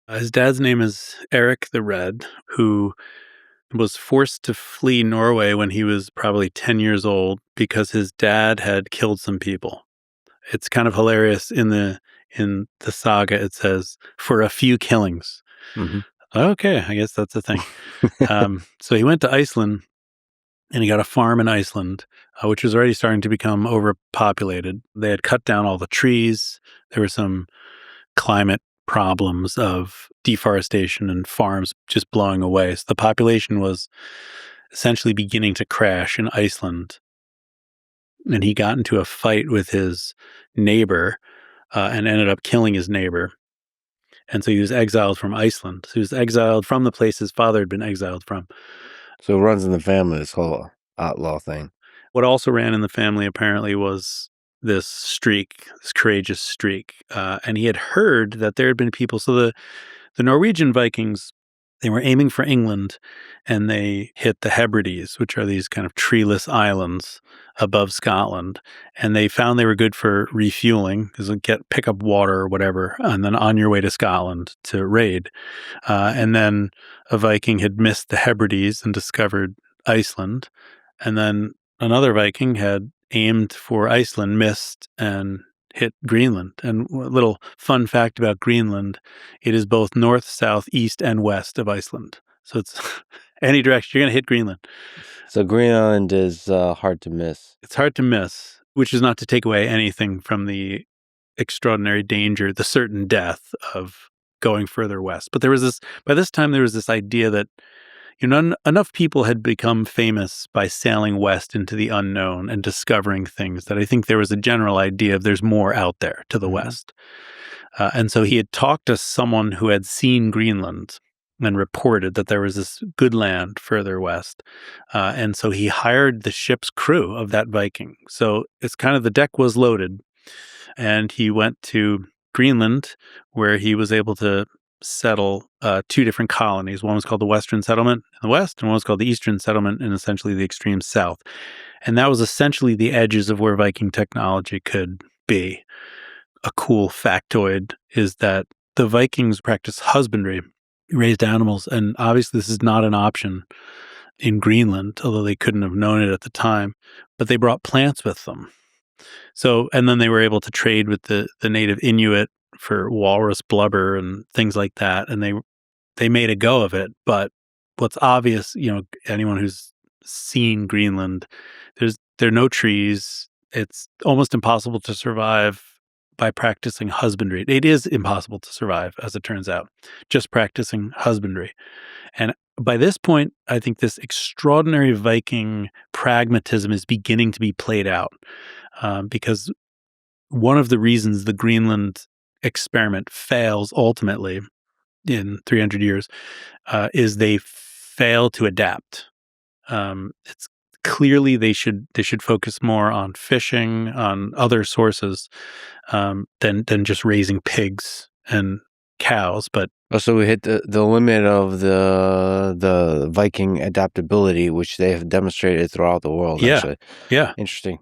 His dad's name is Eric the Red, who was forced to flee Norway when he was probably 10 years old because his dad had killed some people. It's kind of hilarious in the saga. It says, for a few killings. Mm-hmm. Okay, I guess that's a thing. So he went to Iceland and he got a farm in Iceland, which was already starting to become overpopulated. They had cut down all the trees. There were some climate problems of deforestation and farms just blowing away. So the population was essentially beginning to crash in Iceland. And he got into a fight with his neighbor and ended up killing his neighbor. And so he was exiled from Iceland. So he was exiled from the place his father had been exiled from. So it runs in the family, this whole outlaw thing. What also ran in the family apparently was this streak, this courageous streak. And he had heard that there had been people. So the Norwegian Vikings, they were aiming for England, and they hit the Hebrides, which are these kind of treeless islands above Scotland. And they found they were good for refueling, because pick up water or whatever, and then on your way to Scotland to raid. And then a Viking had missed the Hebrides and discovered Iceland. And then another Viking had aimed for Iceland, missed, and hit Greenland. And a little fun fact about Greenland, it is both north, south, east, and west of Iceland. So it's any direction, you're going to hit Greenland. So Greenland is hard to miss. It's hard to miss, which is not to take away anything from the extraordinary danger, the certain death of going further west. But by this time, there was this idea that enough people had become famous by sailing west into the unknown and discovering things that I think there was a general idea of there's more out there to the west. And so he had talked to someone who had seen Greenland and reported that there was this good land further west. And so he hired the ship's crew of that Viking. So it's kind of the deck was loaded. And he went to Greenland, where he was able to settle two different colonies. One was called the Western Settlement in the west, and one was called the Eastern Settlement in essentially the extreme south. And that was essentially the edges of where Viking technology could be. A cool factoid is that the Vikings practiced husbandry, raised animals, and obviously this is not an option in Greenland, although they couldn't have known it at the time, but they brought plants with them. So, and then they were able to trade with the native Inuit for walrus blubber and things like that. And they made a go of it. But what's obvious, anyone who's seen Greenland, there are no trees. It's almost impossible to survive by practicing husbandry. It is impossible to survive, as it turns out, just practicing husbandry. And by this point, I think this extraordinary Viking pragmatism is beginning to be played out, because one of the reasons the Greenland experiment fails ultimately in 300 years is they fail to adapt. It's clearly they should focus more on fishing, on other sources, than just raising pigs and cows. But so we hit the limit of the Viking adaptability, which they have demonstrated throughout the world. Yeah, actually. yeah. Interesting.